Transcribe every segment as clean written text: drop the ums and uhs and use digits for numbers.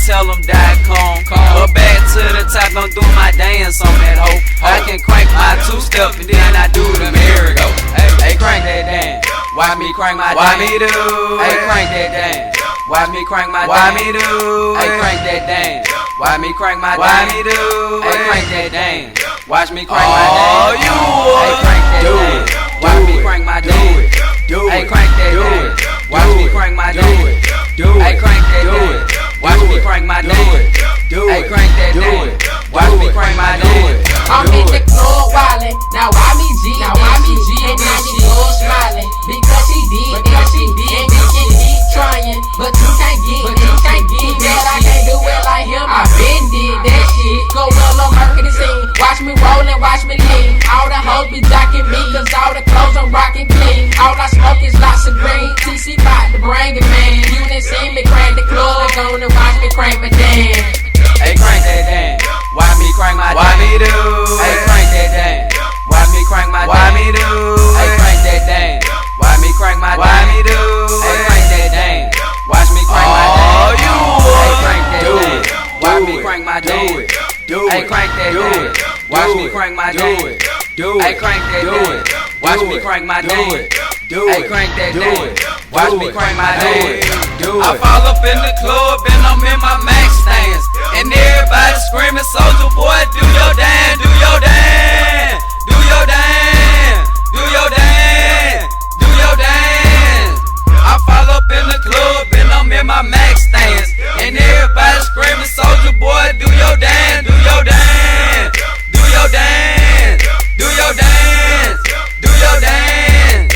souljaboytellem.com. But back to the top, don't do my dance on that hoe. I can crank my two-step and then I do the merry-go. Hey, crank that dance. Watch me crank my dance. Why me do? Hey, crank that dance. Watch me crank my dance. Why me do? Hey, crank that dance. Why me crank my dance? Why me do? Hey, crank that dance. Watch me crank my dance. Oh, you hey, crank that dance. Watch me crank my dance. Hey, crank that dance. Watch me crank my dance. Hey, crank that dance. Watch me crank my dance. Hey, crank that dance. Watch me crank my dance. I'm in the club wildin', now why me G? Now why me G? And now she goes smiling because she did, and she keep trying, but you can't get that. I can't do it like him. I been did that shit. Go well on Mercury scene. Watch me rollin', watch me lean. All the hoes be jocking me, cause all the clothes I'm rockin' clean. All I smoke is lots of green. TC bout to bring it, man. You done seen me crank the club, go and watch me crank my dance. Hey, crank that dance. Why me crank my dance? Why me do? Hey, crank that dance. Why me crank my dance? Why me do? Hey, crank that dance. Why me crank my dance? Why me do? Hey, crank that dance. Watch me crank my dance. Oh, you hey, crank that dance. Why me crank my dance? Hey, crank that dance. Watch me crank my dance. Hey, crank that dance. Watch me crank my dance. Hey, crank that dance. Watch me crank my dance. I fall up in the club and I'm in my max stance. And everybody screaming, Soulja boy, do your dance, do your dance, do your dance, do your dance, do your dance. I fall up in the club and I'm in my max stance. And everybody screaming, Soulja boy, do your dance, do your dance, do your dance, do your dance, do your dance.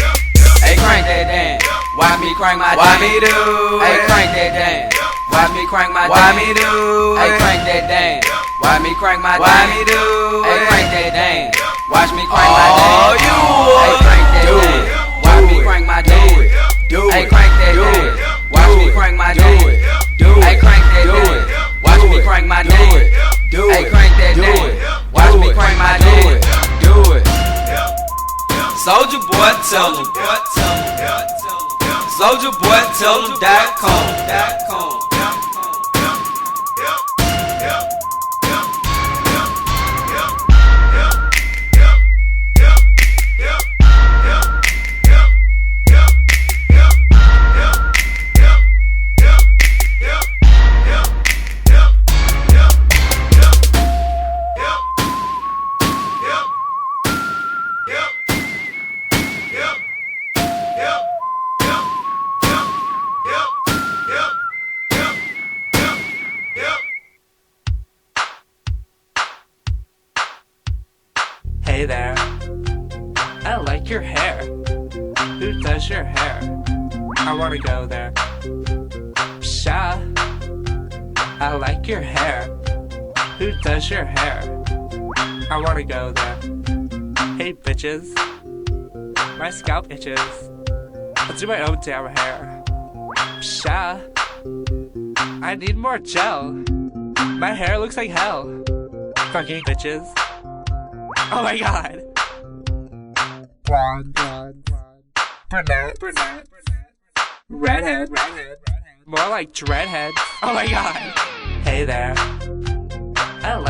Hey, crank that dance. Why me crank my dance? Why me do? Hey, crank that dance. Why me crank my dance? Why me do? Hey, crank that dance. Why me crank my dance? Why me do? Hey, crank that dance. Watch me crank my dance. Oh, you hey, crank that dance. Watch me crank my dance. Hey, crank that dance. Watch me crank my dance. Hey, crank that dance. Watch me crank my dance. Hey, crank that dance. Watch me crank my dance. Do it. Soulja boy, tell him. Souljaboytellem.com. Hey there, I like your hair. Who does your hair? I wanna go there. Psha, I like your hair. Who does your hair? I wanna go there. Hey bitches, my scalp itches. I'll do my own damn hair. Psha, I need more gel. My hair looks like hell. Fucking bitches. Oh my god. Blonde. Brunette. Redhead. More like dreadhead. Oh my god. Hey there,